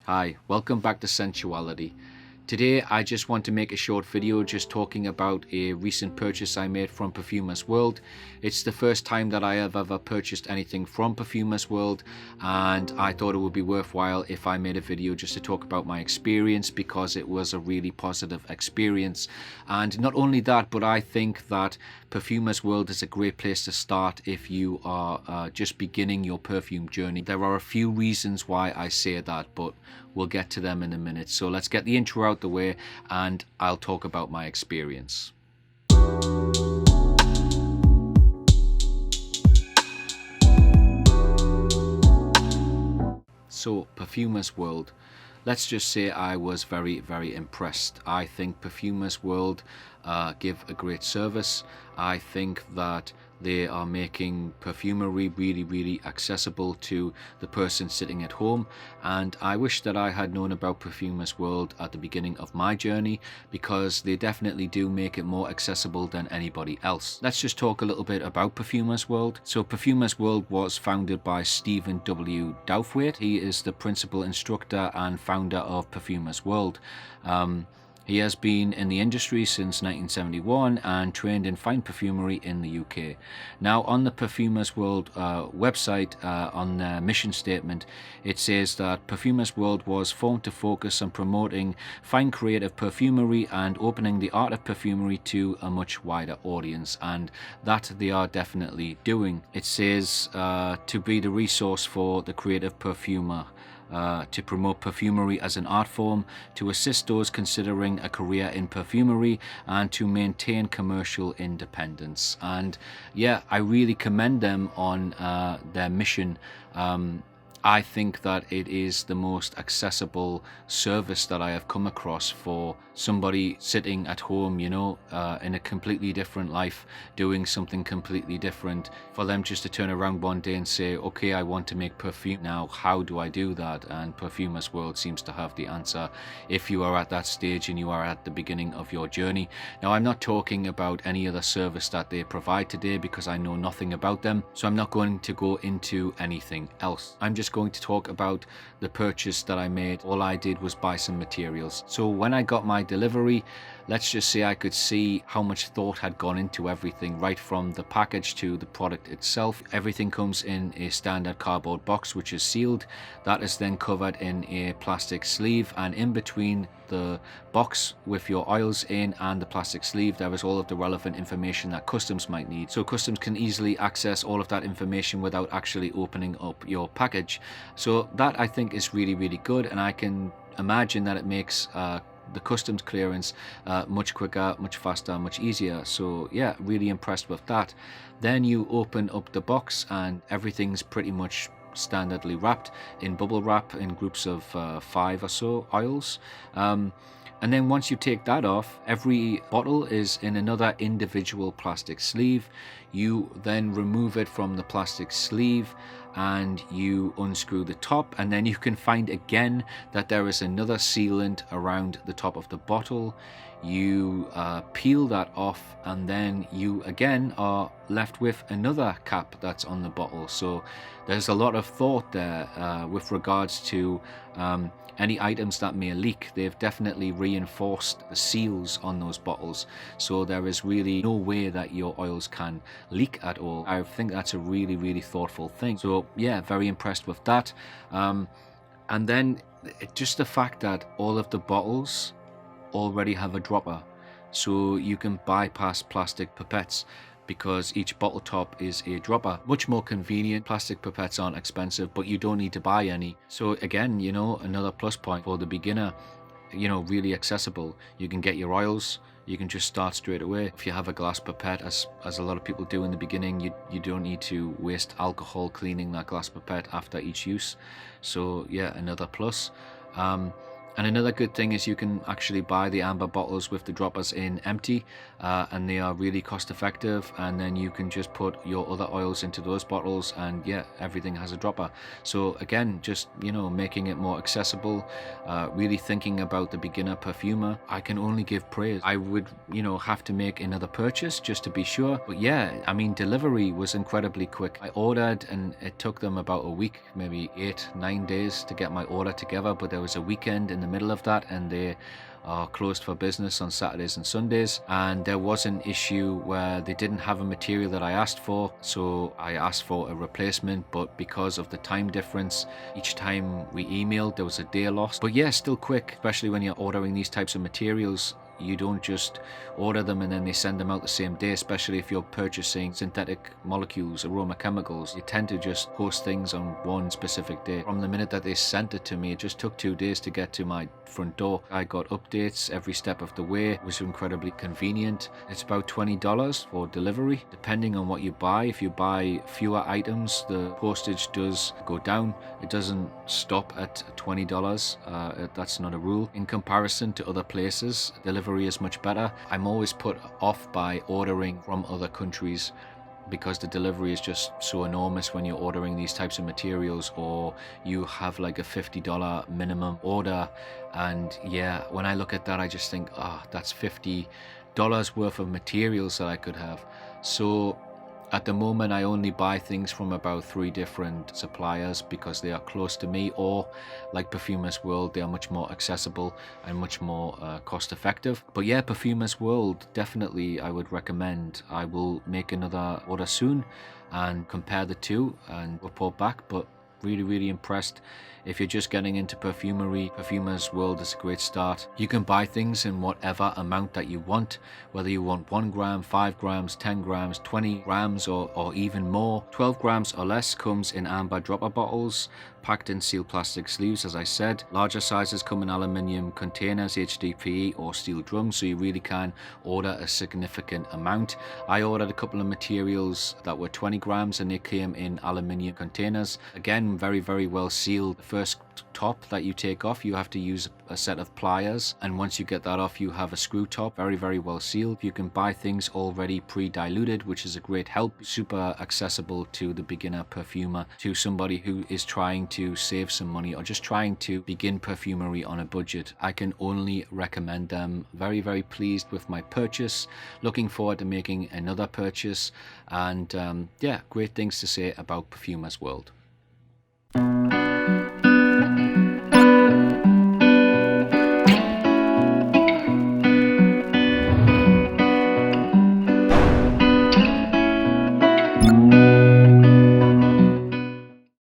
Hi, welcome back to Sensuality. Today I just want to make a short video just talking about a recent purchase I made from Perfumers World. It's the first time that I have ever purchased anything from Perfumers World, and I thought it would be worthwhile if I made a video just to talk about my experience, because it was a really positive experience. And not only that, but I think that Perfumers World is a great place to start if you are just beginning your perfume journey. There are a few reasons why I say that, but we'll get to them in a minute. So let's get the intro out the way and I'll talk about my experience. So Perfumers World, let's just say I was very impressed. I think Perfumers World give a great service. I think that they are making perfumery really accessible to the person sitting at home, and I wish that I had known about Perfumers World at the beginning of my journey, because they definitely do make it more accessible than anybody else. Let's just talk a little bit about Perfumers World. So Perfumers World was founded by Stephen W. Douthwaite. He is the principal instructor and founder of Perfumers World. He has been in the industry since 1971 and trained in fine perfumery in the UK. Now, on the Perfumers World website, on their mission statement, it says that Perfumers World was formed to focus on promoting fine creative perfumery and opening the art of perfumery to a much wider audience, and that they are definitely doing. It says to be the resource for the creative perfumer, to promote perfumery as an art form, to assist those considering a career in perfumery, and to maintain commercial independence. And yeah, I really commend them on their mission. I think that it is the most accessible service that I have come across for somebody sitting at home, you know, in a completely different life, doing something completely different. For them just to turn around one day and say, okay, I want to make perfume. Now, how do I do that? And Perfumers World seems to have the answer if you are at that stage and you are at the beginning of your journey. Now, I'm not talking about any other service that they provide today, because I know nothing about them. So I'm not going to go into anything else. I'm just going to talk about the purchase that I made. All I did was buy some materials. So when I got my delivery, let's just say I could see how much thought had gone into everything, right from the package to the product itself. Everything comes in a standard cardboard box which is sealed. That is then covered in a plastic sleeve, and in between the box with your oils in and the plastic sleeve, there is all of the relevant information that customs might need. So customs can easily access all of that information without actually opening up your package. So that, I think, is really good, and I can imagine that it makes the customs clearance much quicker, much faster, much easier. So yeah, really impressed with that. Then you open up the box and everything's pretty much standardly wrapped in bubble wrap in groups of 5 or so oils. And then once you take that off, every bottle is in another individual plastic sleeve. You then remove it from the plastic sleeve and you unscrew the top, and then you can find again that there is another sealant around the top of the bottle. You peel that off, and then you again are left with another cap that's on the bottle. So there's a lot of thought there with regards to any items that may leak. They've definitely reinforced the seals on those bottles, so there is really no way that your oils can leak at all. I think that's a really thoughtful thing. So yeah, very impressed with that. And then just the fact that all of the bottles already have a dropper, so you can bypass plastic pipettes, because each bottle top is a dropper. Much more convenient. Plastic pipettes aren't expensive, but you don't need to buy any. So again, you know, another plus point for the beginner, you know, really accessible. You can get your oils, you can just start straight away. If you have a glass pipette, as a lot of people do in the beginning, you don't need to waste alcohol cleaning that glass pipette after each use. So yeah, another plus. And another good thing is you can actually buy the amber bottles with the droppers in empty, and they are really cost effective, and then you can just put your other oils into those bottles, and yeah, everything has a dropper. So again, just, you know, making it more accessible, really thinking about the beginner perfumer. I can only give praise. I would, you know, have to make another purchase just to be sure, but yeah, I mean, delivery was incredibly quick. I ordered and it took them about a week, maybe 8-9 days to get my order together, but there was a weekend in the middle of that, and they are closed for business on Saturdays and Sundays. And there was an issue where they didn't have a material that I asked for, so I asked for a replacement, but because of the time difference, each time we emailed there was a day lost. But yeah, still quick, especially when you're ordering these types of materials. You don't just order them and then they send them out the same day, especially if you're purchasing synthetic molecules, aroma chemicals. You tend to just post things on one specific day. From the minute that they sent it to me, it just took 2 days to get to my front door. I got updates every step of the way. It was incredibly convenient. It's about $20 for delivery, depending on what you buy. If you buy fewer items, the postage does go down. It doesn't stop at $20. That's not a rule. In comparison to other places, delivery is much better. I'm always put off by ordering from other countries because the delivery is just so enormous when you're ordering these types of materials, or you have like a $50 minimum order. And yeah, when I look at that, I just think, that's $50 worth of materials that I could have. So at the moment, I only buy things from about 3 different suppliers because they are close to me, or like Perfumers World, they are much more accessible and much more cost effective. But yeah, Perfumers World, definitely I would recommend. I will make another order soon and compare the two and report back, but really impressed. If you're just getting into perfumery, Perfumers World is a great start. You can buy things in whatever amount that you want, whether you want 1 gram, 5 grams, 10 grams, 20 grams, or even more. 12 grams or less comes in amber dropper bottles, packed in sealed plastic sleeves, as I said. Larger sizes come in aluminium containers, HDPE or steel drums, so you really can order a significant amount. I ordered a couple of materials that were 20 grams and they came in aluminium containers. Again, very well sealed. The first top that you take off, you have to use a set of pliers, and once you get that off, you have a screw top. Very well sealed. You can buy things already pre-diluted, which is a great help. Super accessible to the beginner perfumer, to somebody who is trying to save some money or just trying to begin perfumery on a budget. I can only recommend them. Very pleased with my purchase, looking forward to making another purchase, and yeah, great things to say about Perfumers World.